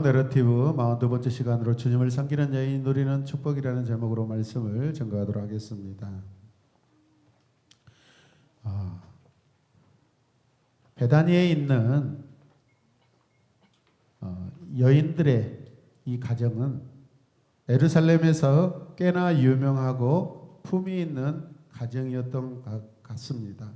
내러티브 42번째 시간으로 주님을 섬기는 여인 누리는 축복이라는 제목으로 말씀을 전가하도록 하겠습니다. 베다니에 있는 여인들의 이 가정은 예루살렘에서 꽤나 유명하고 품위 있는 가정이었던 것 같습니다.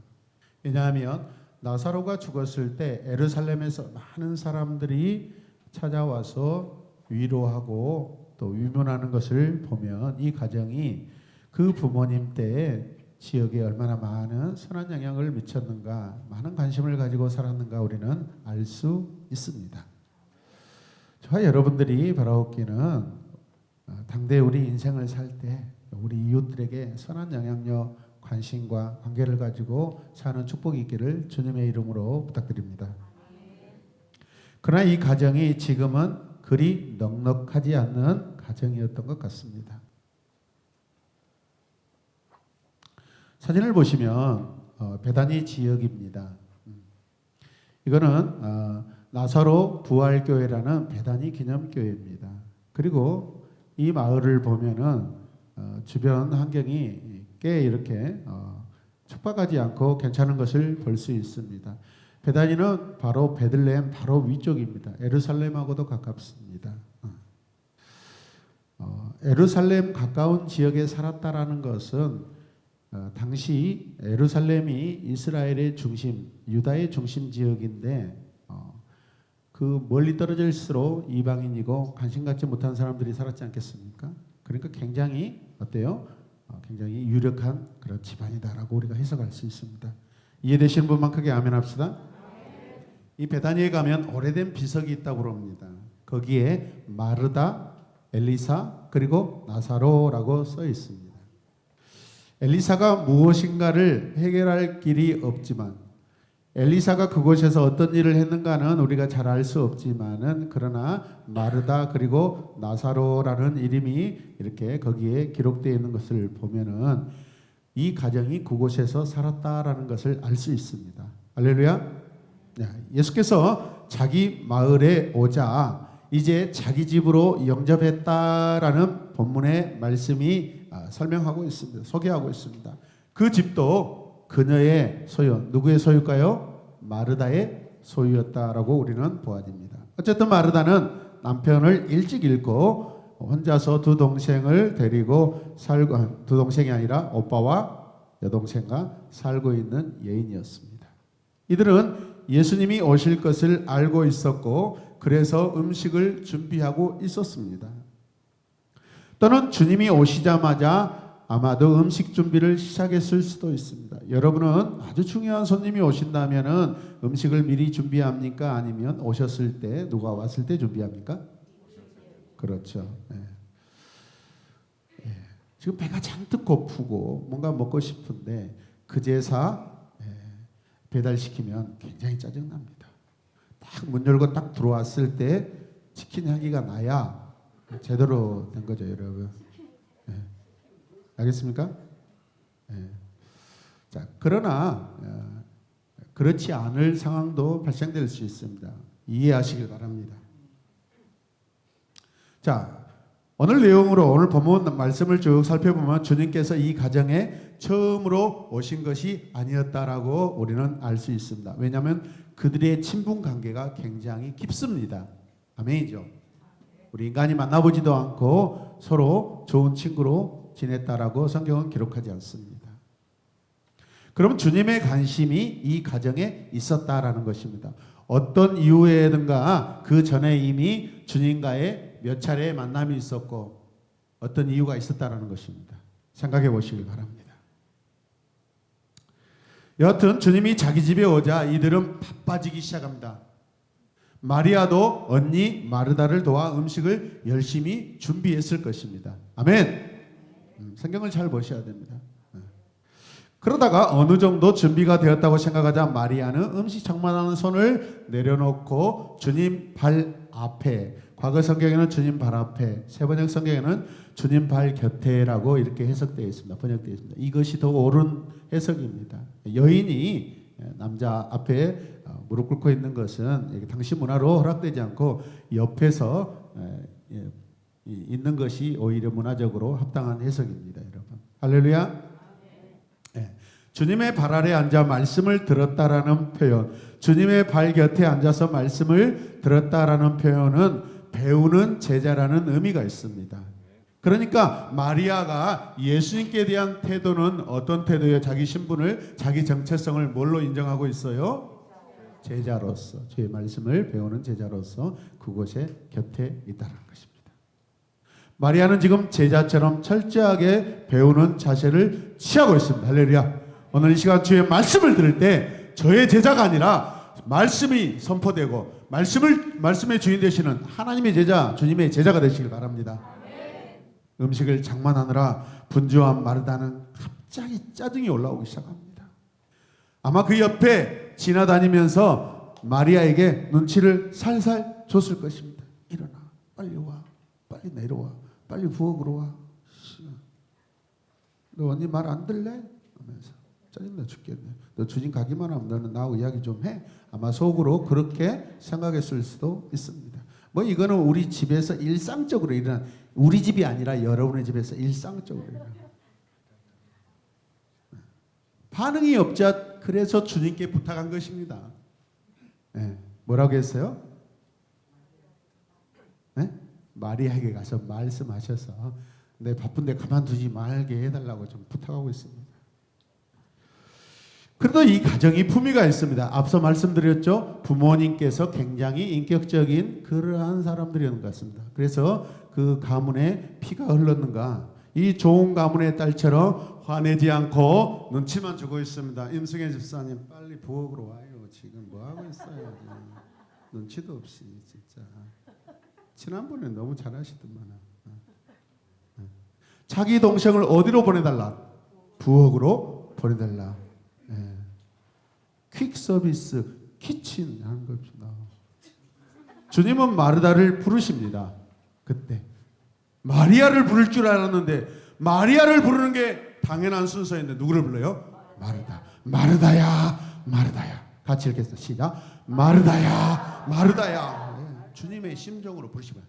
왜냐하면 나사로가 죽었을 때 예루살렘에서 많은 사람들이 찾아와서 위로하고 또 위문하는 것을 보면 이 가정이 그 부모님 때 지역에 얼마나 많은 선한 영향을 미쳤는가, 많은 관심을 가지고 살았는가 우리는 알 수 있습니다. 저와 여러분들이 바라옵기는 당대 우리 인생을 살 때 우리 이웃들에게 선한 영향력, 관심과 관계를 가지고 사는 축복이 있기를 주님의 이름으로 부탁드립니다. 그러나 이 가정이 지금은 그리 넉넉하지 않는 가정이었던 것 같습니다. 사진을 보시면 베다니 지역입니다. 이거는 나사로 부활교회라는 베다니 기념교회입니다. 그리고 이 마을을 보면은 주변 환경이 꽤 이렇게 척박하지 않고 괜찮은 것을 볼 수 있습니다. 베다니는 바로 베들레헴 바로 위쪽입니다. 예루살렘하고도 가깝습니다. 예루살렘 가까운 지역에 살았다라는 것은 당시 예루살렘이 이스라엘의 중심, 유다의 중심 지역인데 그 멀리 떨어질수록 이방인이고 관심 갖지 못한 사람들이 살았지 않겠습니까? 그러니까 굉장히 어때요? 굉장히 유력한 그런 집안이다라고 우리가 해석할 수 있습니다. 이해되시는 분만 크게 아멘 합시다. 이 베다니에 가면 오래된 비석이 있다고 그럽니다. 거기에 마르다, 엘리사 그리고 나사로라고 써 있습니다. 엘리사가 무엇인가를 해결할 길이 없지만 엘리사가 그곳에서 어떤 일을 했는가는 우리가 잘 알 수 없지만은 그러나 마르다 그리고 나사로라는 이름이 이렇게 거기에 기록되어 있는 것을 보면은 이 가정이 그곳에서 살았다라는 것을 알 수 있습니다. 할렐루야. 예수께서 자기 마을에 오자 이제 자기 집으로 영접했다라는 본문의 말씀이 설명하고 있습니다. 소개하고 있습니다. 그 집도 그녀의 소유, 누구의 소유일까요? 마르다의 소유였다라고 우리는 보아집니다. 어쨌든 마르다는 남편을 일찍 잃고 혼자서 두 동생을 데리고 살고, 두 동생이 아니라 오빠와 여동생과 살고 있는 여인이었습니다. 이들은 예수님이 오실 것을 알고 있었고 그래서 음식을 준비하고 있었습니다. 또는 주님이 오시자마자 아마도 음식 준비를 시작했을 수도 있습니다. 여러분은 아주 중요한 손님이 오신다면은 음식을 미리 준비합니까? 아니면 오셨을 때 누가 왔을 때 준비합니까? 그렇죠. 지금 배가 잔뜩 고프고 뭔가 먹고 싶은데 그제사 배달시키면 굉장히 짜증납니다. 딱 문 열고 딱 들어왔을 때 치킨 향기가 나야 제대로 된 거죠, 여러분. 알겠습니까? 자, 그러나 그렇지 않을 상황도 발생될 수 있습니다. 이해하시길 바랍니다. 자, 오늘 내용으로 오늘 본문 말씀을 쭉 살펴보면 주님께서 이 가정에 처음으로 오신 것이 아니었다라고 우리는 알 수 있습니다. 왜냐하면 그들의 친분 관계가 굉장히 깊습니다. 아멘이죠. 우리 인간이 만나보지도 않고 서로 좋은 친구로 지냈다라고 성경은 기록하지 않습니다. 그럼 주님의 관심이 이 가정에 있었다라는 것입니다. 어떤 이유에든가 그 전에 이미 주님과의 몇 차례의 만남이 있었고 어떤 이유가 있었다라는 것입니다. 생각해 보시길 바랍니다. 여하튼 주님이 자기 집에 오자 이들은 바빠지기 시작합니다. 마리아도 언니 마르다를 도와 음식을 열심히 준비했을 것입니다. 아멘. 성경을 잘 보셔야 됩니다. 그러다가 어느 정도 준비가 되었다고 생각하자 마리아는 음식장만하는 손을 내려놓고 주님 발 앞에, 과거 성경에는 주님 발 앞에, 세번역 성경에는 주님 발 곁에라고 이렇게 해석되어 있습니다. 번역되어 있습니다. 이것이 더 옳은 해석입니다. 여인이 남자 앞에 무릎 꿇고 있는 것은 당시 문화로 허락되지 않고 옆에서 있는 것이 오히려 문화적으로 합당한 해석입니다, 여러분. 할렐루야. 네. 주님의 발 아래 앉아 말씀을 들었다라는 표현, 주님의 발 곁에 앉아서 말씀을 들었다라는 표현은 배우는 제자라는 의미가 있습니다. 그러니까 마리아가 예수님께 대한 태도는 어떤 태도예요? 자기 신분을, 자기 정체성을 뭘로 인정하고 있어요? 제자로서, 주의 말씀을 배우는 제자로서 그곳에 곁에 있다는 것입니다. 마리아는 지금 제자처럼 철저하게 배우는 자세를 취하고 있습니다. 할렐루야. 오늘 이 시간 주의 말씀을 들을 때 저의 제자가 아니라 말씀이 선포되고 말씀의 주인 되시는 하나님의 제자, 주님의 제자가 되시길 바랍니다. 음식을 장만하느라 분주한 마르다는 갑자기 짜증이 올라오기 시작합니다. 아마 그 옆에 지나다니면서 마리아에게 눈치를 살살 줬을 것입니다. 일어나, 빨리 와, 빨리 내려와, 빨리 부엌으로 와. 너 언니 말 안 들래? 하면서 짜증나 죽겠네. 너 주님 가기만 하면 너는 나하고 이야기 좀 해. 아마 속으로 그렇게 생각했을 수도 있습니다. 뭐 이거는 우리 집에서 일상적으로 일어난, 우리 집이 아니라 여러분의 집에서 일상적으로 일어난 반응이 없자 그래서 주님께 부탁한 것입니다. 네. 뭐라고 했어요? 네? 마리아에게 가서 말씀하셔서 내 바쁜데 가만두지 말게 해달라고 좀 부탁하고 있습니다. 그래도 이 가정이 품위가 있습니다. 앞서 말씀드렸죠. 부모님께서 굉장히 인격적인 그러한 사람들이었는 것 같습니다. 그래서 그 가문에 피가 흘렀는가, 이 좋은 가문의 딸처럼 화내지 않고 눈치만 주고 있습니다. 임승혜 집사님 빨리 부엌으로 와요. 지금 뭐 하고 있어요? 눈치도 없이 진짜. 지난번에 너무 잘하시더만. 자기 동생을 어디로 보내달라? 부엌으로 보내달라. 퀵 서비스 키친 하는 겁니다. 주님은 마르다를 부르십니다. 그때 마리아를 부를 줄 알았는데 마리아를 부르는 게 당연한 순서인데 누구를 불러요? 마르다. 마르다야, 마르다야. 같이 읽겠습니다. 시작. 마르다야, 마르다야. 주님의 심정으로 부르시면.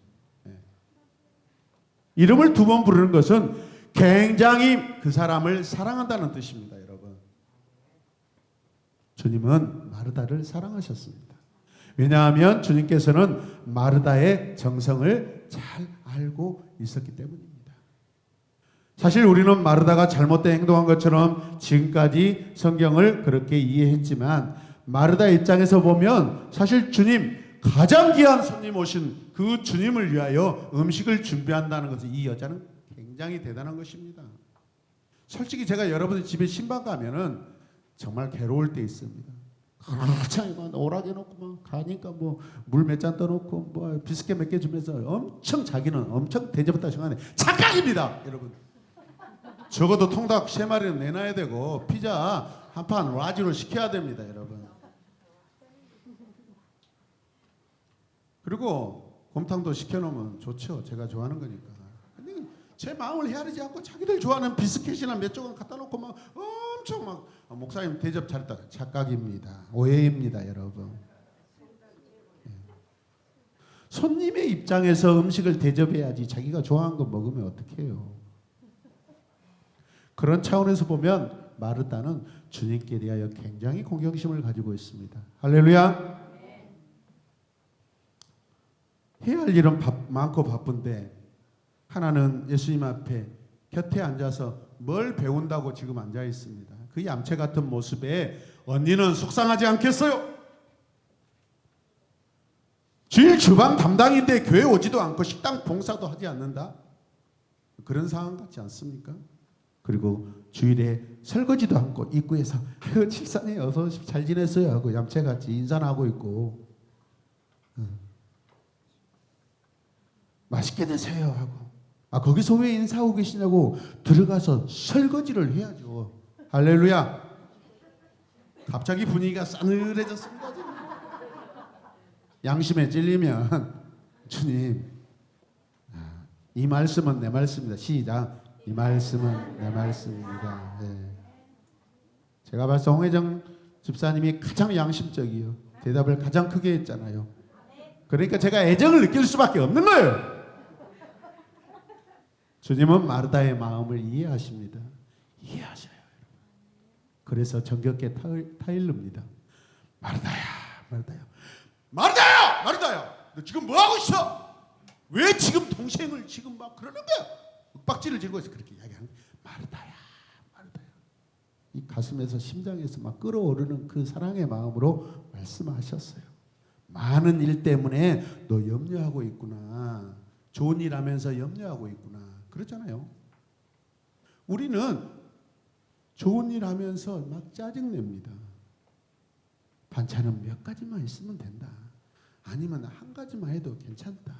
이름을 두 번 부르는 것은 굉장히 그 사람을 사랑한다는 뜻입니다, 여러분. 주님은 마르다를 사랑하셨습니다. 왜냐하면 주님께서는 마르다의 정성을 잘 알고 있었기 때문입니다. 사실 우리는 마르다가 잘못된 행동한 것처럼 지금까지 성경을 그렇게 이해했지만 마르다 입장에서 보면 사실 주님, 가장 귀한 손님 오신 그 주님을 위하여 음식을 준비한다는 것은 이 여자는 굉장히 대단한 것입니다. 솔직히 제가 여러분 집에 신방 가면은 정말 괴로울 때 있습니다. 그렇잖아요. 오락해 놓고 막 가니까 뭐 물 몇 잔 떠놓고 뭐 비스켓 몇 개 주면서 엄청 자기는 엄청 대접했다 생각하네. 착각입니다, 여러분. 적어도 통닭 3마리는 내놔야 되고 피자 한 판 라지로 시켜야 됩니다, 여러분. 그리고 곰탕도 시켜놓으면 좋죠. 제가 좋아하는 거니까. 근데 제 마음을 헤아리지 않고 자기들 좋아하는 비스켓이나 몇 조각 갖다 놓고 막 엄청 막 목사님 대접 잘했다. 착각입니다. 오해입니다, 여러분. 손님의 입장에서 음식을 대접해야지 자기가 좋아하는 거 먹으면 어떡해요. 그런 차원에서 보면 마르다는 주님께 대하여 굉장히 공경심을 가지고 있습니다. 할렐루야. 해야 할 일은 많고 바쁜데 하나는 예수님 앞에 곁에 앉아서 뭘 배운다고 지금 앉아 있습니다. 그 얌체 같은 모습에 언니는 속상하지 않겠어요? 주일 주방 담당인데 교회 오지도 않고 식당 봉사도 하지 않는다? 그런 상황 같지 않습니까? 그리고 주일에 설거지도 않고 입구에서 집사님 어서 잘 지냈어요 하고 얌체같이 인사는 하고 있고 맛있게 드세요 하고 거기서 왜 인사하고 계시냐고 들어가서 설거지를 해야죠. 할렐루야. 갑자기 분위기가 싸늘해졌습니다. 양심에 찔리면 주님 이 말씀은 내 말씀입니다. 시작. 이 말씀은 내 말씀입니다. 네. 제가 봤을 때 홍혜정 집사님이 가장 양심적이요. 대답을 가장 크게 했잖아요. 그러니까 제가 애정을 느낄 수밖에 없는 거예요. 주님은 마르다의 마음을 이해하십니다. 이해하셔요. 그래서 정겹게 타일릅니다. 마르다야, 마르다야, 마르다야, 마르다야, 너 지금 뭐 하고 있어? 왜 지금 동생을 지금 막 그러는 거야? 윽박지를 지르고 있어. 그렇게 이야기하는 거야. 마르다야, 마르다야. 이 가슴에서 심장에서 막 끓어오르는 그 사랑의 마음으로 말씀하셨어요. 많은 일 때문에 너 염려하고 있구나. 좋은 일 하면서 염려하고 있구나. 그렇잖아요. 우리는 좋은 일 하면서 막 짜증냅니다. 반찬은 몇 가지만 있으면 된다. 아니면 한 가지만 해도 괜찮다.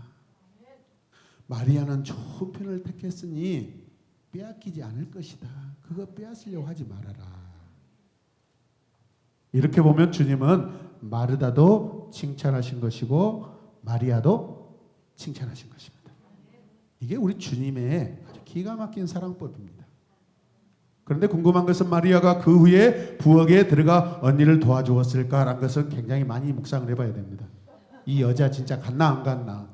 마리아는 좋은 편을 택했으니 빼앗기지 않을 것이다. 그거 빼앗으려고 하지 말아라. 이렇게 보면 주님은 마르다도 칭찬하신 것이고 마리아도 칭찬하신 것입니다. 이게 우리 주님의 아주 기가 막힌 사랑법입니다. 그런데 궁금한 것은 마리아가 그 후에 부엌에 들어가 언니를 도와주었을까라는 것은 굉장히 많이 묵상을 해봐야 됩니다. 이 여자 진짜 갔나 안 갔나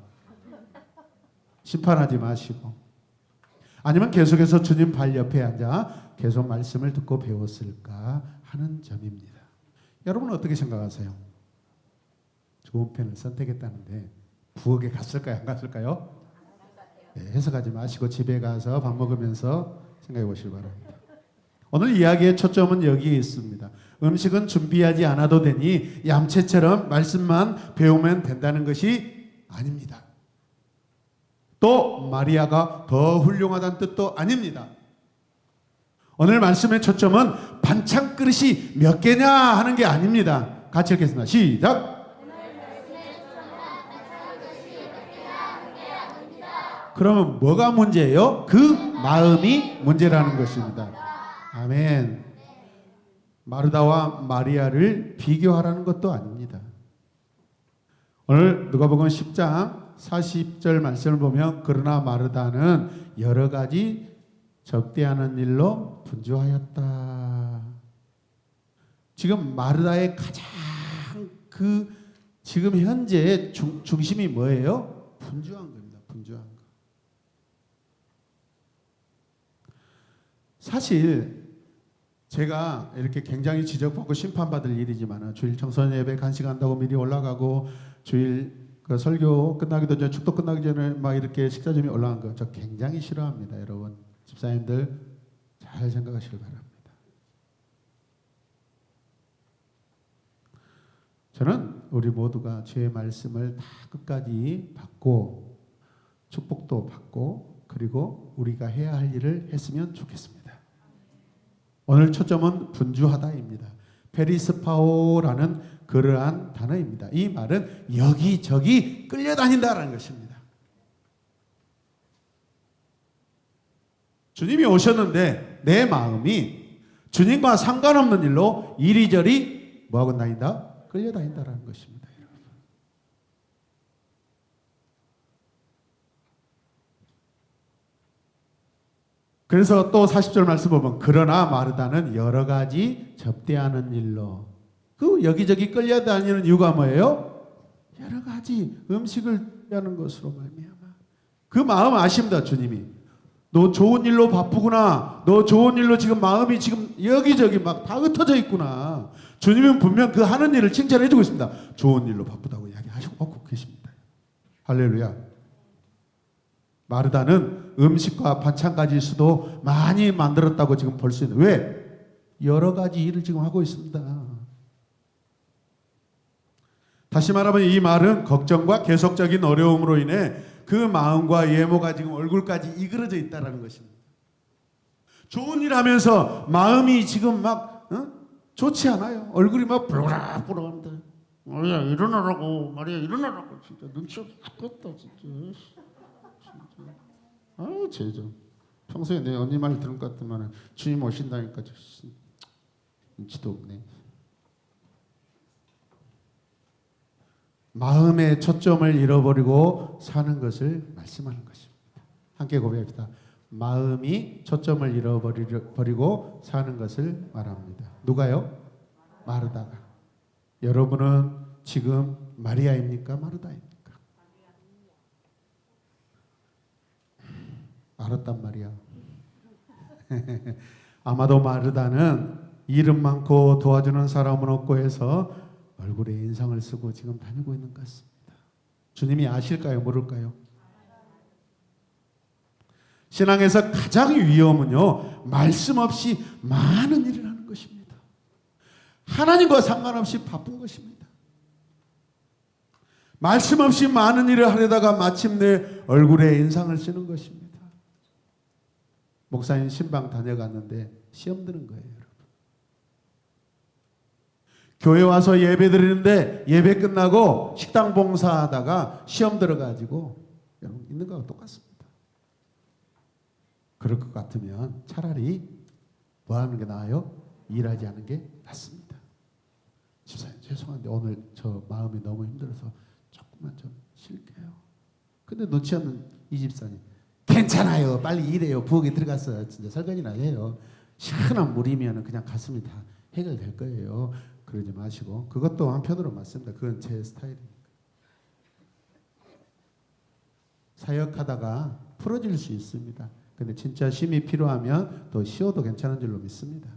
심판하지 마시고, 아니면 계속해서 주님 발 옆에 앉아 계속 말씀을 듣고 배웠을까 하는 점입니다. 여러분은 어떻게 생각하세요? 좋은 편을 선택했다는데 부엌에 갔을까요? 안 갔을까요? 네, 해석하지 마시고 집에 가서 밥 먹으면서 생각해 보시기 바랍니다. 오늘 이야기의 초점은 여기에 있습니다. 음식은 준비하지 않아도 되니 얌체처럼 말씀만 배우면 된다는 것이 아닙니다. 또 마리아가 더 훌륭하다는 뜻도 아닙니다. 오늘 말씀의 초점은 반찬 그릇이 몇 개냐 하는 게 아닙니다. 같이 읽겠습니다. 시작. 그러면 뭐가 문제예요? 그 마음이 문제라는 것입니다. 아멘. 마르다와 마리아를 비교하라는 것도 아닙니다. 오늘 누가복음 10장 40절 말씀을 보면 그러나 마르다는 여러 가지 접대하는 일로 분주하였다. 지금 마르다의 가장 지금 현재 중심이 뭐예요? 분주한 겁니다. 분주한 거. 사실 제가 이렇게 굉장히 지적받고 심판받을 일이지만 주일 청소년 예배 간식한다고 미리 올라가고 주일 그 설교 끝나기도 전에 축도 끝나기 전에 막 이렇게 식사점이 올라간 거 저 굉장히 싫어합니다. 여러분 집사님들 잘 생각하시길 바랍니다. 저는 우리 모두가 주의 말씀을 다 끝까지 받고 축복도 받고 그리고 우리가 해야 할 일을 했으면 좋겠습니다. 오늘 초점은 분주하다입니다. 페리스파오라는 그러한 단어입니다. 이 말은 여기저기 끌려다닌다라는 것입니다. 주님이 오셨는데 내 마음이 주님과 상관없는 일로 이리저리 뭐하고 다닌다? 끌려다닌다라는 것입니다. 그래서 또 40절 말씀 보면 그러나 마르다는 여러 가지 접대하는 일로 그 여기저기 끌려다니는 이유가 뭐예요? 여러 가지 음식을 하는 것으로 말미암아 그 마음 아십니다. 주님이 너 좋은 일로 바쁘구나. 너 좋은 일로 지금 마음이 지금 여기저기 막 다 흩어져 있구나. 주님은 분명 그 하는 일을 칭찬해 주고 있습니다. 좋은 일로 바쁘다고 이야기하시고 계십니다. 할렐루야. 마르다는 음식과 반찬까지 수도 많이 만들었다고 지금 볼 수 있는 왜? 여러 가지 일을 지금 하고 있습니다. 다시 말하면 이 말은 걱정과 계속적인 어려움으로 인해 그 마음과 외모가 지금 얼굴까지 이그러져 있다는 것입니다. 좋은 일 하면서 마음이 지금 막 좋지 않아요. 얼굴이 막 부르락부르락한데 마리아 일어나라고 마리아 일어나라고 진짜 눈치 없어 죽겠다 진짜. 아유 제죠. 평소에 내 언니 말 들은 것 같으면 주님 오신다니까 눈치도 없네. 마음의 초점을 잃어버리고 사는 것을 말씀하는 것입니다. 함께 고백합시다. 마음이 초점을 잃어버리고 사는 것을 말합니다. 누가요? 마르다가. 여러분은 지금 마리아입니까? 마르다입니까? 알았단 말이야. 아마도 마르다는 이름 많고 도와주는 사람은 없고 해서 얼굴에 인상을 쓰고 지금 다니고 있는 것 같습니다. 주님이 아실까요? 모를까요? 신앙에서 가장 위험은요, 말씀 없이 많은 일을 하는 것입니다. 하나님과 상관없이 바쁜 것입니다. 말씀 없이 많은 일을 하려다가 마침내 얼굴에 인상을 쓰는 것입니다. 목사님 신방 다녀갔는데 시험 드는 거예요, 여러분. 교회 와서 예배 드리는데 예배 끝나고 식당 봉사하다가 시험 들어가지고 여러분 있는 거하고 똑같습니다. 그럴 것 같으면 차라리 뭐 하는 게 나아요? 일하지 않은 게 낫습니다. 집사님 죄송한데 오늘 저 마음이 너무 힘들어서 조금만 좀 쉴게요. 근데 눈치 없는 이 집사님 괜찮아요. 빨리 일해요. 부엌에 들어가서 진짜 설거지나 해요. 시원한 물이면 그냥 가슴이 다 해결될 거예요. 그러지 마시고. 그것도 한편으로 맞습니다. 그건 제 스타일이니까. 사역하다가 풀어질 수 있습니다. 근데 진짜 쉼이 필요하면 또 쉬어도 괜찮은 줄로 믿습니다.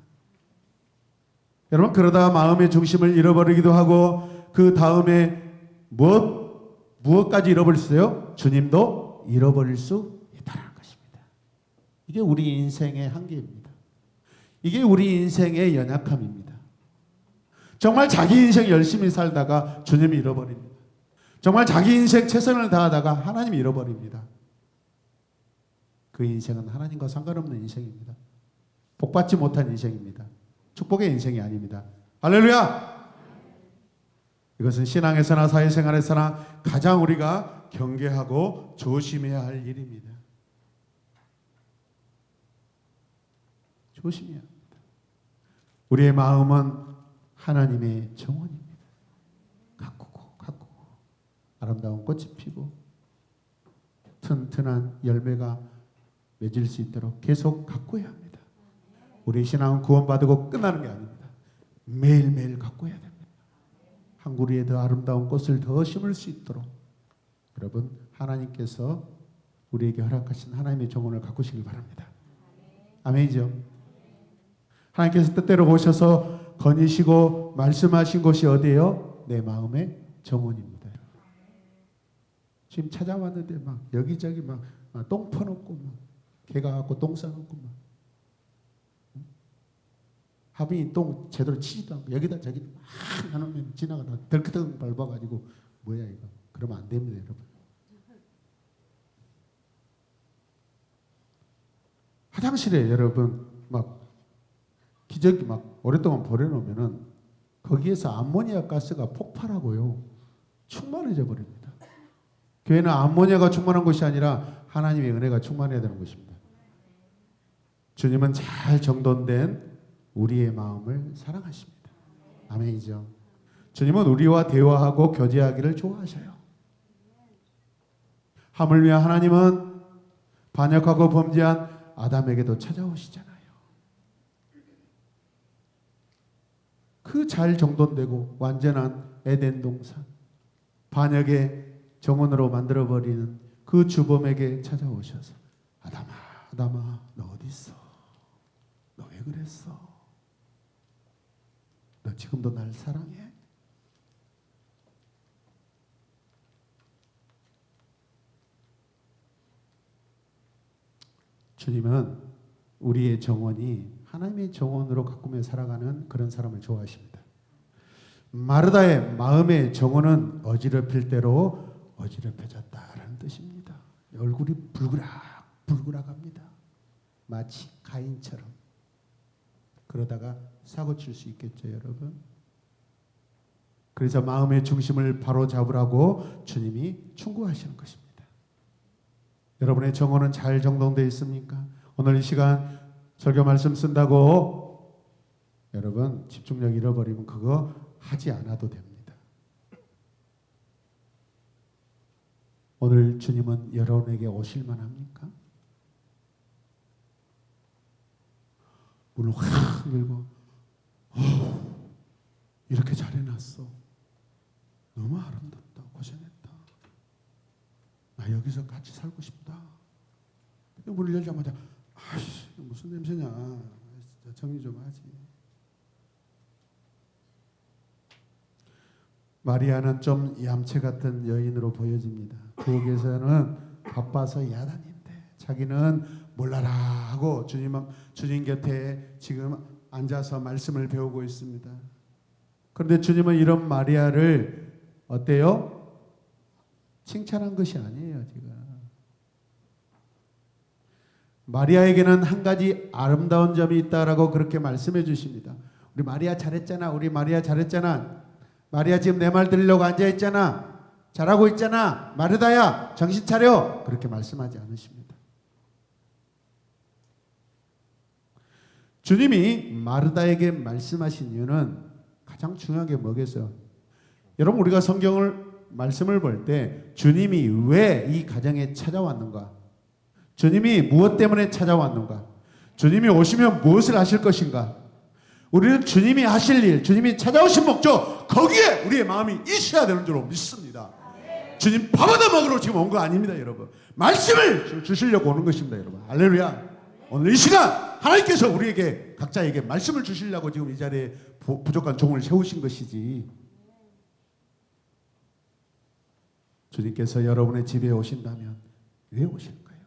여러분 그러다가 마음의 중심을 잃어버리기도 하고 그 다음에 무엇까지 잃어버릴 수 있어요? 주님도 잃어버릴 수 있다는 것입니다. 이게 우리 인생의 한계입니다. 이게 우리 인생의 연약함입니다. 정말 자기 인생 열심히 살다가 주님이 잃어버립니다. 정말 자기 인생 최선을 다하다가 하나님이 잃어버립니다. 그 인생은 하나님과 상관없는 인생입니다. 복받지 못한 인생입니다. 축복의 인생이 아닙니다. 할렐루야! 이것은 신앙에서나 사회생활에서나 가장 우리가 경계하고 조심해야 할 일입니다. 조심해야 합니다. 우리의 마음은 하나님의 정원입니다. 가꾸고 아름다운 꽃이 피고 튼튼한 열매가 맺을 수 있도록 계속 가꾸어야 합니다. 우리 신앙은 구원받고 끝나는 게 아닙니다. 매일매일 가꾸어야 됩니다. 한 그루에 더 아름다운 꽃을 더 심을 수 있도록 여러분 하나님께서 우리에게 허락하신 하나님의 정원을 가꾸시길 바랍니다. 아멘이죠. 하나님께서 뜻대로 보셔서 거니시고 말씀하신 곳이 어디예요? 내 마음의 정원입니다. 지금 찾아왔는데 막 여기저기 막 똥 퍼놓고 막 개가 갖고 똥 싸놓고 막 하빈이 똥 제대로 치지도 않고 여기다 저기 막 하놓으면 지나가다 덜크덩 밟아가지고 뭐야 이거 그러면 안 됩니다, 여러분. 화장실에 여러분 막 기저귀 막 오랫동안 버려놓으면은 거기에서 암모니아 가스가 폭발하고요 충만해져 버립니다. 교회는 암모니아가 충만한 것이 아니라 하나님의 은혜가 충만해야 되는 것입니다. 주님은 잘 정돈된 우리의 마음을 사랑하십니다. 아멘이죠. 주님은 우리와 대화하고 교제하기를 좋아하셔요. 하물며 하나님은 반역하고 범죄한 아담에게도 찾아오시잖아요. 그 잘 정돈되고 완전한 에덴 동산, 반역의 정원으로 만들어버리는 그 주범에게 찾아오셔서 아담아 너 어디 있어? 너 왜 그랬어? 너 지금도 날 사랑해? 주님은 우리의 정원이 하나님의 정원으로 가꾸며 살아가는 그런 사람을 좋아하십니다. 마르다의 마음의 정원은 어지럽힐 대로 어지럽혀졌다라는 뜻입니다. 얼굴이 불그락합니다. 마치 가인처럼. 그러다가 사고칠 수 있겠죠, 여러분. 그래서 마음의 중심을 바로 잡으라고 주님이 충고하시는 것입니다. 여러분의 정원은 잘 정돈되어 있습니까? 오늘 이 시간 설교 말씀 쓴다고 여러분 집중력 잃어버리면 그거 하지 않아도 됩니다. 오늘 주님은 여러분에게 오실만 합니까? 문을 확 열고 이렇게 잘해놨어. 너무 아름답다. 고생했다. 나 여기서 같이 살고 싶다. 문을 열자마자 아이씨 무슨 냄새냐. 진짜 정리 좀 하지. 마리아는 좀 얌체 같은 여인으로 보여집니다. 부엌에서는 바빠서 야단인데 자기는 몰라라 하고 주님 곁에 지금 앉아서 말씀을 배우고 있습니다. 그런데 주님은 이런 마리아를 어때요? 칭찬한 것이 아니에요. 지금 마리아에게는 한 가지 아름다운 점이 있다라고 그렇게 말씀해 주십니다. 우리 마리아 잘했잖아. 우리 마리아 잘했잖아. 마리아 지금 내 말 들으려고 앉아있잖아. 잘하고 있잖아. 마르다야 정신 차려. 그렇게 말씀하지 않으십니다. 주님이 마르다에게 말씀하신 이유는 가장 중요한 게 뭐겠어요? 여러분 우리가 성경을 말씀을 볼 때 주님이 왜 이 가정에 찾아왔는가? 주님이 무엇 때문에 찾아왔는가? 주님이 오시면 무엇을 하실 것인가? 우리는 주님이 하실 일, 주님이 찾아오신 목적 거기에 우리의 마음이 있어야 되는 줄 믿습니다. 주님 밥 얻어 먹으러 지금 온 거 아닙니다. 여러분 말씀을 주시려고 오는 것입니다. 여러분 할렐루야. 오늘 이 시간 하나님께서 우리에게 각자에게 말씀을 주시려고 지금 이 자리에 부족한 종을 세우신 것이지. 주님께서 여러분의 집에 오신다면 왜 오실까요?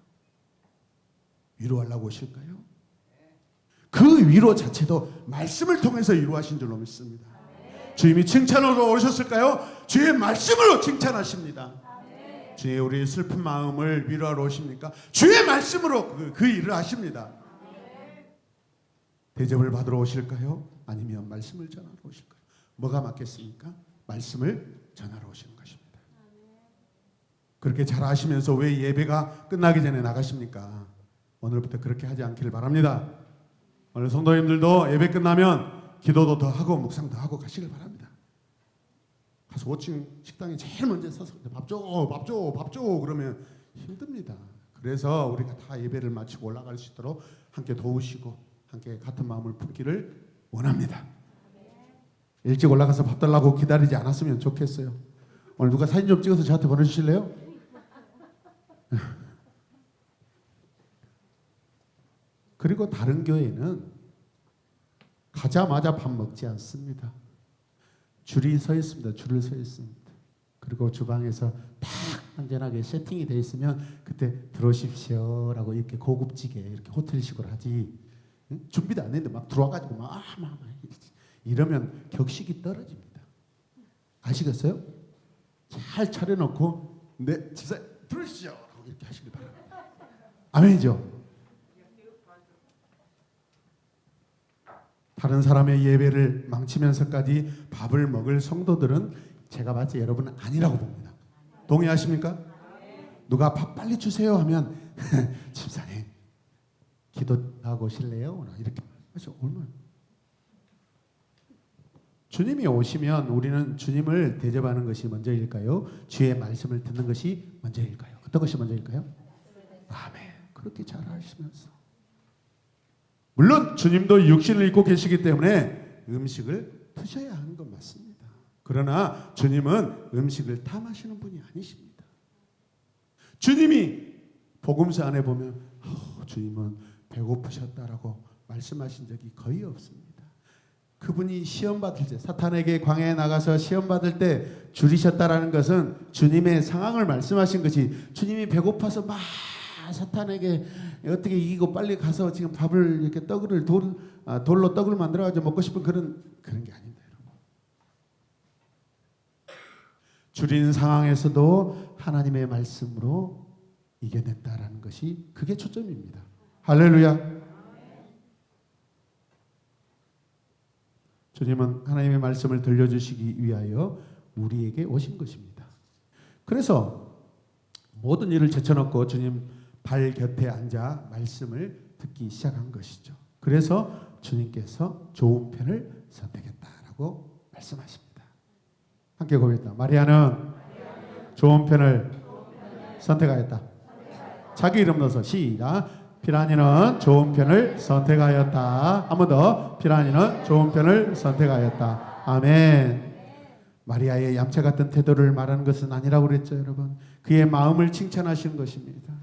위로하려고 오실까요? 그 위로 자체도 말씀을 통해서 위로하신 줄로 믿습니다. 주님이 칭찬으로 오셨을까요? 주의 말씀으로 칭찬하십니다. 주의 우리의 슬픈 마음을 위로하러 오십니까? 주의 말씀으로 그 일을 하십니다. 대접을 받으러 오실까요? 아니면 말씀을 전하러 오실까요? 뭐가 맞겠습니까? 말씀을 전하러 오시는 것입니다. 그렇게 잘 하시면서 왜 예배가 끝나기 전에 나가십니까? 오늘부터 그렇게 하지 않기를 바랍니다. 오늘 성도님들도 예배 끝나면 기도도 더 하고 묵상도 하고 가시길 바랍니다. 가서 5층 식당에 제일 먼저 서서 밥 줘 그러면 힘듭니다. 그래서 우리가 다 예배를 마치고 올라갈 수 있도록 함께 도우시고 함께 같은 마음을 품기를 원합니다. 일찍 올라가서 밥 달라고 기다리지 않았으면 좋겠어요. 오늘 누가 사진 좀 찍어서 저한테 보내주실래요? 그리고 다른 교회는 가자마자 밥 먹지 않습니다. 줄이 서 있습니다. 줄을 서 있습니다. 그리고 주방에서 딱 안전하게 세팅이 되어 있으면 그때 들어오십시오라고 이렇게 고급지게 이렇게 호텔식으로 하지. 응? 준비도 안 했는데 막 들어와가지고 막 이러면 격식이 떨어집니다. 아시겠어요? 잘 차려놓고 네 집사님 들어오시죠 라고 이렇게 하시길 바랍니다. 아멘이죠? 다른 사람의 예배를 망치면서까지 밥을 먹을 성도들은 제가 봤을 때 여러분은 아니라고 봅니다. 동의하십니까? 누가 밥 빨리 주세요 하면 집사님 기도하고 오실래요? 이렇게 하죠. 얼마나 주님이 오시면 우리는 주님을 대접하는 것이 먼저일까요? 주의 말씀을 듣는 것이 먼저일까요? 어떤 것이 먼저일까요? 아멘. 그렇게 잘 하시면서 물론 주님도 육신을 입고 계시기 때문에 음식을 드셔야 하는 건 맞습니다. 그러나 주님은 음식을 탐하시는 분이 아니십니다. 주님이 복음서 안에 보면 주님은 배고프셨다라고 말씀하신 적이 거의 없습니다. 그분이 시험 받을 때 사탄에게 광야에 나가서 시험 받을 때 줄이셨다라는 것은 주님의 상황을 말씀하신 것이 주님이 배고파서 막 사탄에게 어떻게 이기고 빨리 가서 지금 밥을 이렇게 돌로 떡을 만들어 가지고 먹고 싶은 그런 게 아닙니다. 여러분. 줄인 상황에서도 하나님의 말씀으로 이겨냈다라는 것이 그게 초점입니다. 할렐루야. 주님은 하나님의 말씀을 들려주시기 위하여 우리에게 오신 것입니다. 그래서 모든 일을 제쳐놓고 주님 발 곁에 앉아 말씀을 듣기 시작한 것이죠. 그래서 주님께서 좋은 편을 선택했다라고 말씀하십니다. 함께 고백합니다. 마리아는 좋은 편을 선택하였다. 자기 이름 넣어서 시작. 피라니는 좋은 편을 선택하였다. 한 번 더. 피라니는 좋은 편을 선택하였다. 아멘. 마리아의 얌체 같은 태도를 말하는 것은 아니라고 그랬죠, 여러분. 그의 마음을 칭찬하신 것입니다.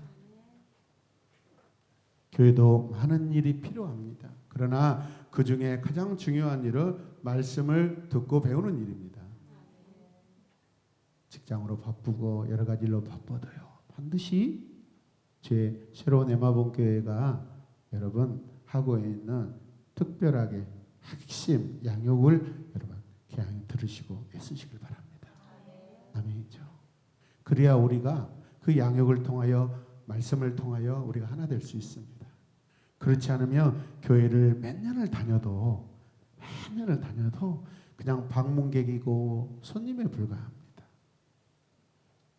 교회도 많은 일이 필요합니다. 그러나 그 중에 가장 중요한 일은 말씀을 듣고 배우는 일입니다. 직장으로 바쁘고 여러 가지 일로 바빠도요, 반드시 제 새로운 에마본교회가 여러분 하고 있는 특별하게 핵심 양육을 여러분 그냥 들으시고 애쓰시길 바랍니다. 아멘이죠. 그래야 우리가 그 양육을 통하여 말씀을 통하여 우리가 하나 될 수 있습니다. 그렇지 않으면 교회를 몇 년을 다녀도 그냥 방문객이고 손님에 불과합니다.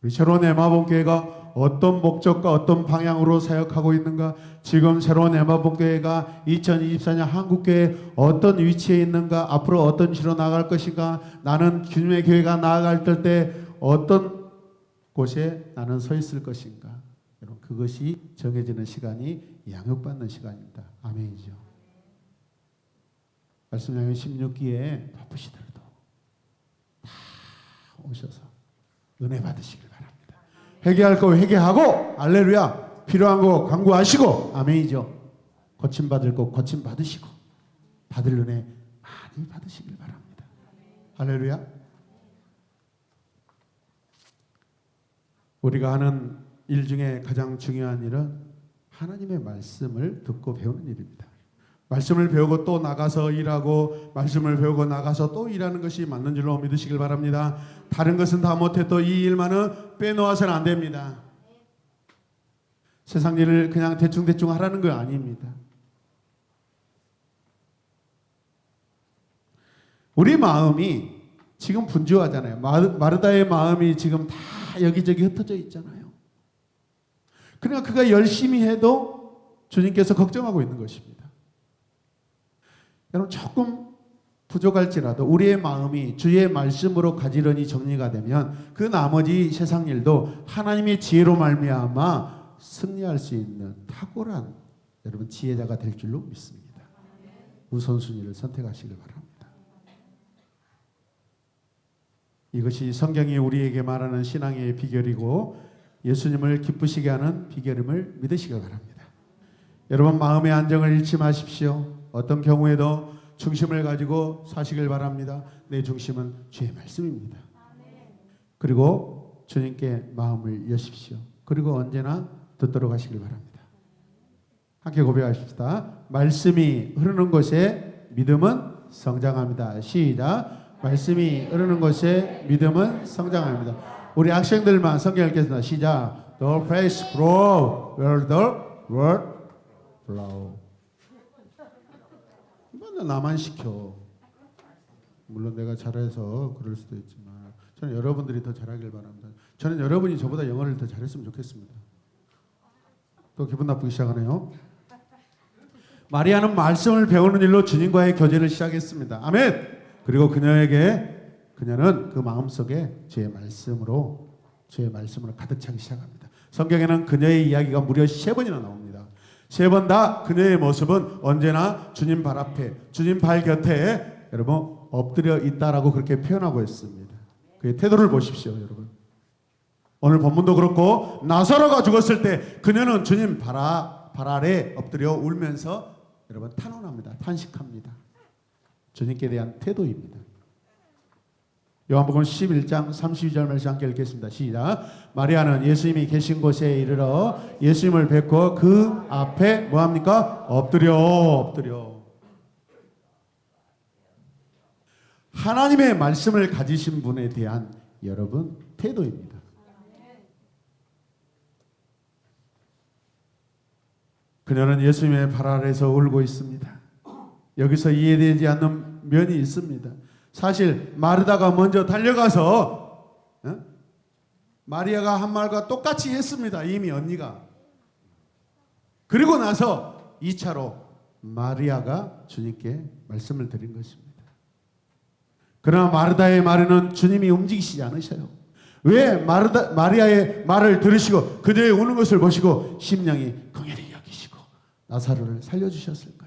우리 새로운 에마본교회가 어떤 목적과 어떤 방향으로 사역하고 있는가, 지금 새로운 에마본교회가 2024년 한국교회 어떤 위치에 있는가, 앞으로 어떤 식으로 나아갈 것인가, 나는 주님의 교회가 나아갈 때 어떤 곳에 나는 서 있을 것인가, 여러분 그것이 정해지는 시간이 양육받는 시간입니다. 아멘이죠. 말씀 양육 16기에 바쁘시더라도 다 오셔서 은혜 받으시길 바랍니다. 회개할 거 회개하고, 할렐루야, 필요한 거 간구하시고, 아멘이죠. 고침받을 거 고침받으시고, 받을 은혜 많이 받으시길 바랍니다. 할렐루야. 우리가 하는 일 중에 가장 중요한 일은 하나님의 말씀을 듣고 배우는 일입니다. 말씀을 배우고 또 나가서 일하고, 말씀을 배우고 나가서 또 일하는 것이 맞는 줄로 믿으시길 바랍니다. 다른 것은 다 못해도 이 일만은 빼놓아서는 안 됩니다. 세상 일을 그냥 대충대충 하라는 거 아닙니다. 우리 마음이 지금 분주하잖아요. 마르다의 마음이 지금 다 여기저기 흩어져 있잖아요. 그러니까 그가 열심히 해도 주님께서 걱정하고 있는 것입니다. 여러분, 조금 부족할지라도 우리의 마음이 주의 말씀으로 가지런히 정리가 되면 그 나머지 세상 일도 하나님의 지혜로 말미암아 승리할 수 있는 탁월한 여러분 지혜자가 될 줄로 믿습니다. 우선순위를 선택하시길 바랍니다. 이것이 성경이 우리에게 말하는 신앙의 비결이고 예수님을 기쁘시게 하는 비결임을 믿으시길 바랍니다. 여러분, 마음의 안정을 잃지 마십시오. 어떤 경우에도 중심을 가지고 사시길 바랍니다. 내 중심은 주의 말씀입니다. 그리고 주님께 마음을 여십시오. 그리고 언제나 듣도록 하시길 바랍니다. 함께 고백하십시다. 말씀이 흐르는 곳에 믿음은 성장합니다. 시작. 말씀이 흐르는 곳에 믿음은 성장합니다. 우리 학생들만 성경 읽겠습니다. 시작. The faith grow where the word flow. 나만 시켜. 물론 내가 잘해서 그럴 수도 있지만 저는 여러분들이 더 잘하길 바랍니다. 저는 여러분이 저보다 영어를 더 잘했으면 좋겠습니다. 또 기분 나쁘기 시작하네요. 마리아는 말씀을 배우는 일로 주님과의 교제를 시작했습니다. 아멘. 그리고 그녀는 그 마음속에 주의 말씀으로 가득 차기 시작합니다. 성경에는 그녀의 이야기가 무려 3번이나 나옵니다. 3번 다 그녀의 모습은 언제나 주님 발 앞에, 주님 발 곁에 여러분 엎드려 있다라고 그렇게 표현하고 있습니다. 그의 태도를 보십시오, 여러분. 오늘 본문도 그렇고 나사로가 죽었을 때 그녀는 주님 발 아래 엎드려 울면서 여러분 탄원합니다. 탄식합니다. 주님께 대한 태도입니다. 요한복음 11장 32절 말씀 함께 읽겠습니다. 시작. 마리아는 예수님이 계신 곳에 이르러 예수님을 뵙고 그 앞에 뭐합니까? 엎드려. 하나님의 말씀을 가지신 분에 대한 여러분 태도입니다. 그녀는 예수님의 발 아래에서 울고 있습니다. 여기서 이해되지 않는 면이 있습니다. 사실 마르다가 먼저 달려가서 마리아가 한 말과 똑같이 했습니다. 이미 언니가. 그리고 나서 2차로 마리아가 주님께 말씀을 드린 것입니다. 그러나 마르다의 말에는 주님이 움직이시지 않으셔요. 왜 마리아의 말을 들으시고 그녀의 우는 것을 보시고 심령이 긍휼히 여기시고 나사로를 살려주셨을까요?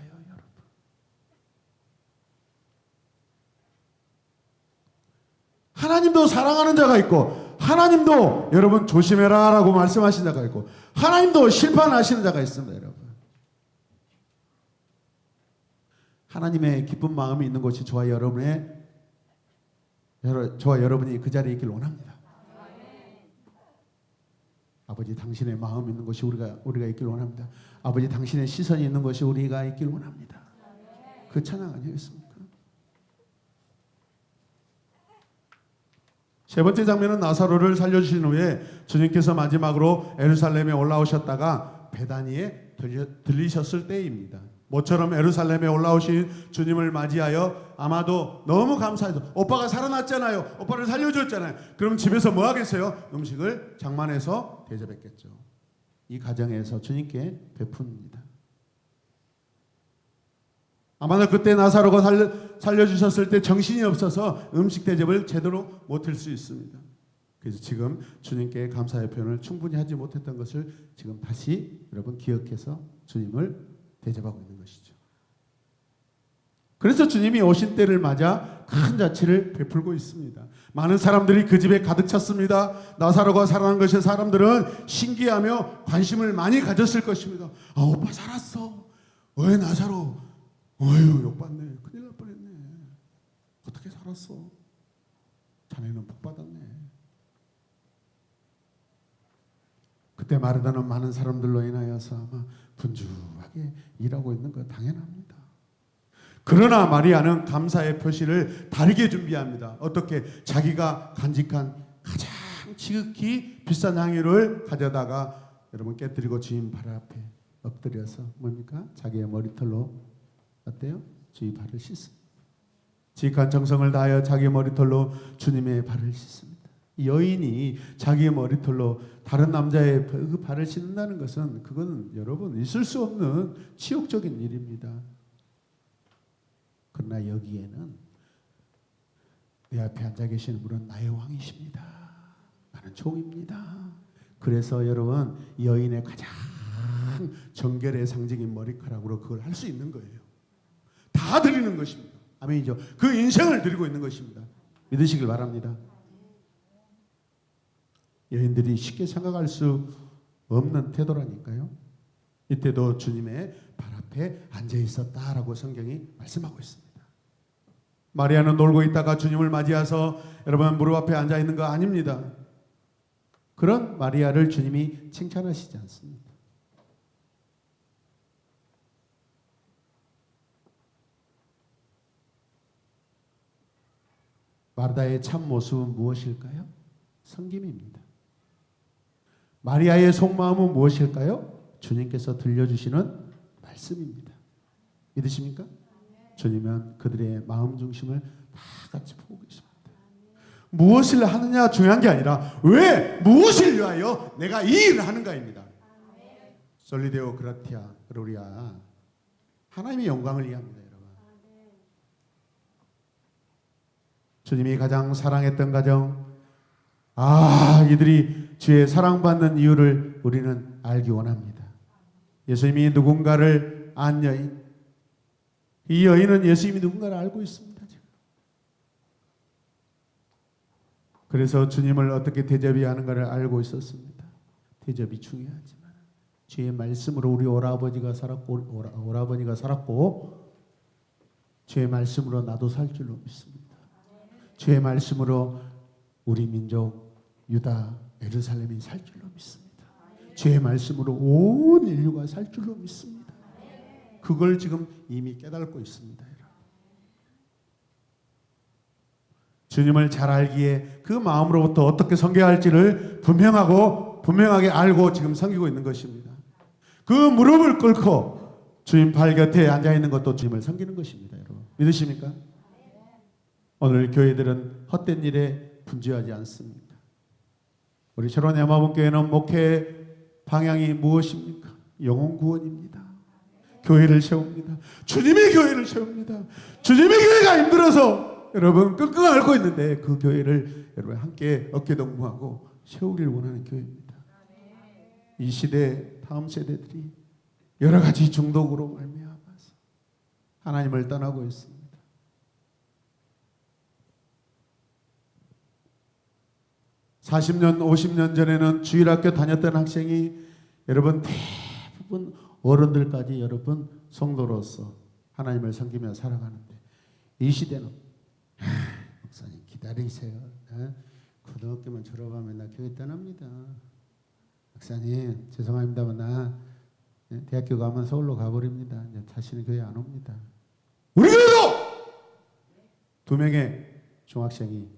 하나님도 사랑하는 자가 있고, 하나님도 여러분 조심해라 라고 말씀하신 자가 있고, 하나님도 심판하시는 자가 있습니다. 여러분, 하나님의 기쁜 마음이 있는 곳이 저와 여러분이 그 자리에 있길 원합니다. 아버지, 당신의 마음이 있는 곳이 우리가 있길 원합니다. 아버지, 당신의 시선이 있는 곳이 우리가 있길 원합니다. 그 찬양 아니겠습니까? 세 번째 장면은 나사로를 살려주신 후에 주님께서 마지막으로 예루살렘에 올라오셨다가 베다니에 들리셨을 때입니다. 모처럼 예루살렘에 올라오신 주님을 맞이하여 아마도 너무 감사해서, 오빠가 살아났잖아요, 오빠를 살려줬잖아요. 그럼 집에서 뭐 하겠어요? 음식을 장만해서 대접했겠죠. 이 가정에서 주님께 베풉니다. 아마도 그때 나사로가 살려주셨을 때 정신이 없어서 음식 대접을 제대로 못할 수 있습니다. 그래서 지금 주님께 감사의 표현을 충분히 하지 못했던 것을 지금 다시 여러분 기억해서 주님을 대접하고 있는 것이죠. 그래서 주님이 오신 때를 맞아 큰 잔치를 베풀고 있습니다. 많은 사람들이 그 집에 가득 찼습니다. 나사로가 살아난 것에 사람들은 신기하며 관심을 많이 가졌을 것입니다. 아, 오빠 살았어. 왜 나사로? 어휴, 욕받네. 큰일 날 뻔했네. 어떻게 살았어? 자네는 복 받았네. 그때 마르다는 많은 사람들로 인하여서 아마 분주하게 일하고 있는 거 당연합니다. 그러나 마리아는 감사의 표시를 다르게 준비합니다. 어떻게? 자기가 간직한 가장 지극히 비싼 향유를 가져다가 여러분 깨뜨리고 주님 발 앞에 엎드려서 뭡니까? 자기의 머리털로 어때요? 주의 발을 씻습니다. 지극한 정성을 다하여 자기의 머리털로 주님의 발을 씻습니다. 여인이 자기의 머리털로 다른 남자의 그 발을 씻는다는 것은, 그건 여러분 있을 수 없는 치욕적인 일입니다. 그러나 여기에는 내 앞에 앉아 계시는 분은 나의 왕이십니다. 나는 종입니다. 그래서 여러분, 여인의 가장 정결의 상징인 머리카락으로 그걸 할 수 있는 거예요. 다 드리는 것입니다. 아멘이죠. 그 인생을 드리고 있는 것입니다. 믿으시길 바랍니다. 여인들이 쉽게 생각할 수 없는 태도라니까요. 이때도 주님의 발 앞에 앉아 있었다라고 성경이 말씀하고 있습니다. 마리아는 놀고 있다가 주님을 맞이해서 여러분 무릎 앞에 앉아 있는 거 아닙니다. 그런 마리아를 주님이 칭찬하시지 않습니다. 마르다의 참 모습은 무엇일까요? 섬김입니다. 마리아의 속마음은 무엇일까요? 주님께서 들려주시는 말씀입니다. 믿으십니까? 주님은 그들의 마음 중심을 다 같이 보고 계십니다. 무엇을 하느냐 중요한 게 아니라 왜, 무엇을 위하여 내가 이 일을 하는가입니다. 솔리데오 그라티아 글로리아, 하나님의 영광을 위함입니다. 여러분, 주님이 가장 사랑했던 가정, 이들이 주의 사랑받는 이유를 우리는 알기 원합니다. 예수님이 누군가를 안 여인, 이 여인은 예수님이 누군가를 알고 있습니다. 지금. 그래서 주님을 어떻게 대접해야 하는가를 알고 있었습니다. 대접이 중요하지만 주의 말씀으로 우리 오라버니가 살았고 주의 말씀으로 나도 살 줄로 믿습니다. 주의 말씀으로 우리 민족 유다 예루살렘이 살 줄로 믿습니다. 주의 말씀으로 온 인류가 살 줄로 믿습니다. 그걸 지금 이미 깨닫고 있습니다. 주님을 잘 알기에 그 마음으로부터 어떻게 섬겨야 할지를 분명하게 알고 지금 섬기고 있는 것입니다. 그 무릎을 꿇고 주님 발 곁에 앉아 있는 것도 주님을 섬기는 것입니다. 여러분, 믿으십니까? 오늘 교회들은 헛된 일에 분주하지 않습니다. 우리 철원 야마분교회는 목회 방향이 무엇입니까? 영혼 구원입니다. 교회를 세웁니다. 주님의 교회를 세웁니다. 주님의 교회가 힘들어서 여러분 끙끙 앓고 있는데 그 교회를 여러분 함께 어깨동무하고 세우길 원하는 교회입니다. 이 시대 다음 세대들이 여러 가지 중독으로 말미암아서 하나님을 떠나고 있습니다. 40년, 50년 전에는 주일학교 다녔던 학생이 여러분 대부분 어른들까지 여러분 성도로서 하나님을 섬기며 살아가는데, 이 시대는 목사님 기다리세요. 고등학교만 졸업하면 나 교회 떠납니다. 목사님 죄송합니다만 나 대학교 가면 서울로 가버립니다. 이제 다시는 교회 안 옵니다. 우리 교회도 2명의 중학생이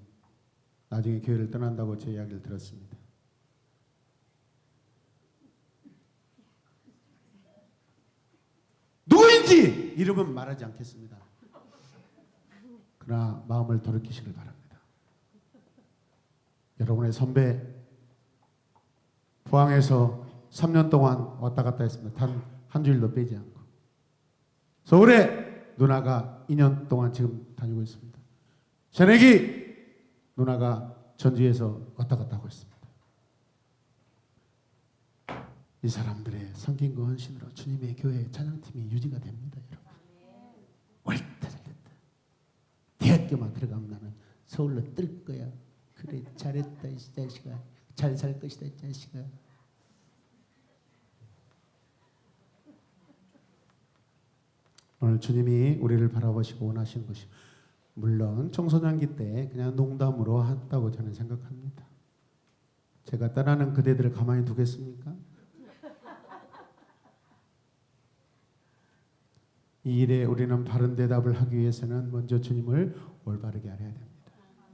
나중에 교회를 떠난다고 제 이야기를 들었습니다. 누구인지 이름은 말하지 않겠습니다. 그러나 마음을 돌이키시길 바랍니다. 여러분의 선배 포항에서 3년 동안 왔다 갔다 했습니다. 단 한 주일도 빼지 않고. 서울에 누나가 2년 동안 지금 다니고 있습니다. 새내기 누나가 전주에서 왔다 갔다 하고 있습니다. 이 사람들의 섬김과 헌신으로 주님의 교회 찬양팀이 유지가 됩니다. 여러분 옳다 잘됐다. 대학교만 들어가면 나는 서울로 뜰 거야. 그래 잘했다 이 자식아. 잘 살 것이다 이 자식아. 오늘 주님이 우리를 바라보시고 원하시는 것이 물론 청소년기 때 그냥 농담으로 했다고 저는 생각합니다. 제가 떠나는 그대들을 가만히 두겠습니까? 이 일에 우리는 바른 대답을 하기 위해서는 먼저 주님을 올바르게 알아야 됩니다.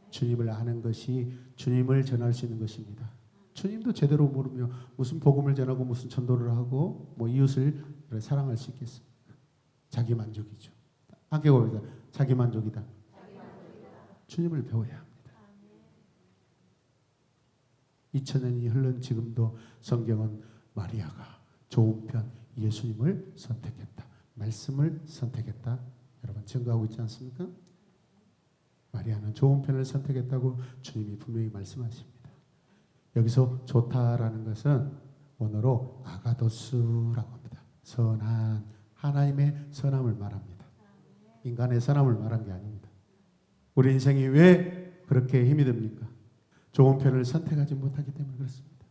주님을 아는 것이 주님을 전할 수 있는 것입니다. 주님도 제대로 모르며 무슨 복음을 전하고 무슨 전도를 하고 뭐 이웃을 사랑할 수 있겠습니까? 자기 만족이죠. 함께 봅니다. 자기 만족이다. 주님을 배워야 합니다. 2000년이 흘른 지금도 성경은 마리아가 좋은 편 예수님을 선택했다. 말씀을 선택했다. 여러분 증거하고 있지 않습니까? 마리아는 좋은 편을 선택했다고 주님이 분명히 말씀하십니다. 여기서 좋다라는 것은 원어로 아가도스라고 합니다. 선한, 하나님의 선함을 말합니다. 인간의 선함을 말한 게 아닙니다. 우리 인생이 왜 그렇게 힘이 듭니까? 좋은 편을 선택하지 못하기 때문에 그렇습니다.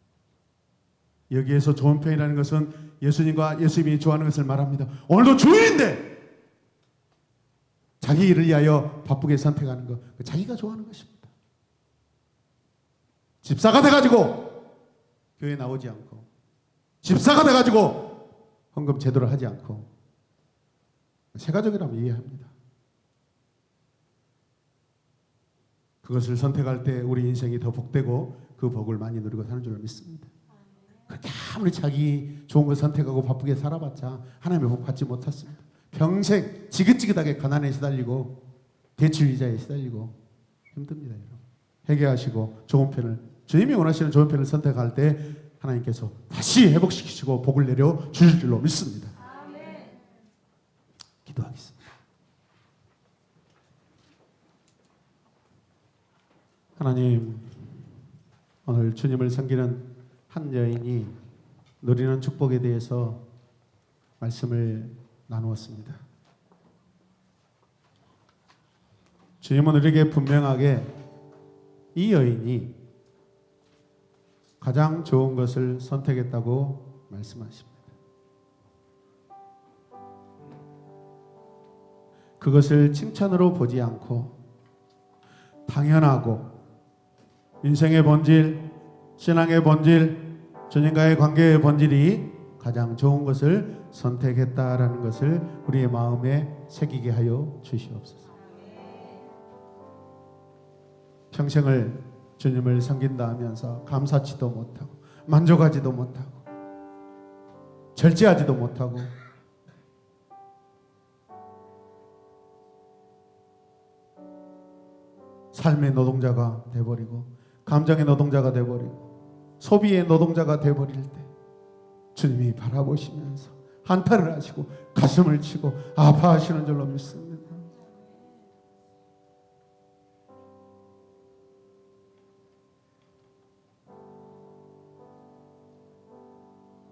여기에서 좋은 편이라는 것은 예수님과 예수님이 좋아하는 것을 말합니다. 오늘도 주일인데 자기 일을 위하여 바쁘게 선택하는 것, 자기가 좋아하는 것입니다. 집사가 돼가지고 교회 나오지 않고, 집사가 돼가지고 헌금 제대로 하지 않고, 세가족이라면 이해합니다. 그것을 선택할 때 우리 인생이 더 복되고 그 복을 많이 누리고 사는 줄 믿습니다. 그렇게 아무리 자기 좋은 걸 선택하고 바쁘게 살아봤자 하나님의 복 받지 못했습니다. 평생 지긋지긋하게 가난에 시달리고 대출 이자에 시달리고 힘듭니다. 여러분. 회개하시고 좋은 편을, 주님이 원하시는 좋은 편을 선택할 때 하나님께서 다시 회복시키시고 복을 내려 주실 줄로 믿습니다. 기도하겠습니다. 하나님, 오늘 주님을 섬기는 한 여인이 누리는 축복에 대해서 말씀을 나누었습니다. 주님은 우리에게 분명하게 이 여인이 가장 좋은 것을 선택했다고 말씀하십니다. 그것을 칭찬으로 보지 않고 당연하고 인생의 본질, 신앙의 본질, 주님과의 관계의 본질이 가장 좋은 것을 선택했다라는 것을 우리의 마음에 새기게 하여 주시옵소서. 평생을 주님을 섬긴다 하면서 감사치도 못하고 만족하지도 못하고 절제하지도 못하고 삶의 노동자가 돼버리고 감정의 노동자가 돼버리고 소비의 노동자가 돼버릴 때 주님이 바라보시면서 한탄을 하시고 가슴을 치고 아파하시는 줄로 믿습니다.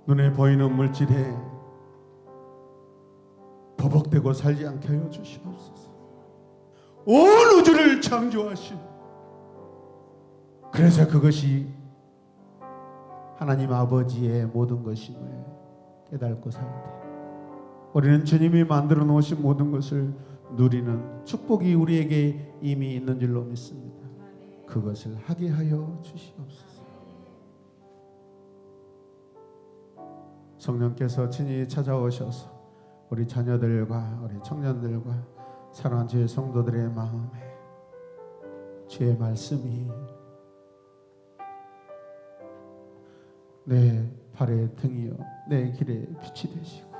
눈에 보이는 물질에 버벅대고 살지 않게 하여 주시옵소서. 온 우주를 창조하신 그래서 그것이 하나님 아버지의 모든 것임을 깨닫고 살 때 우리는 주님이 만들어 놓으신 모든 것을 누리는 축복이 우리에게 이미 있는 줄로 믿습니다. 그것을 하게 하여 주시옵소서. 성령께서 친히 찾아오셔서 우리 자녀들과 우리 청년들과 사랑하는 주의 성도들의 마음에 주의 말씀이 내 발의 등이요 내 길의 빛이 되시고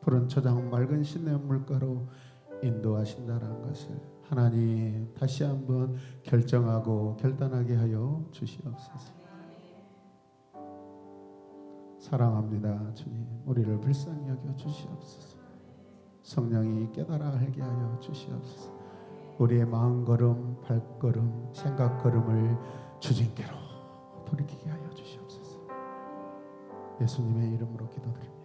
푸른 초장 맑은 시냇 물가로 인도하신다는 것을 하나님 다시 한번 결정하고 결단하게 하여 주시옵소서. 사랑합니다. 주님, 우리를 불쌍히 여겨 주시옵소서. 성령이 깨달아 알게 하여 주시옵소서. 우리의 마음걸음, 발걸음, 생각걸음을 주님께로 돌이키게 하여 주시옵소서. 예수님의 이름으로 기도드립니다.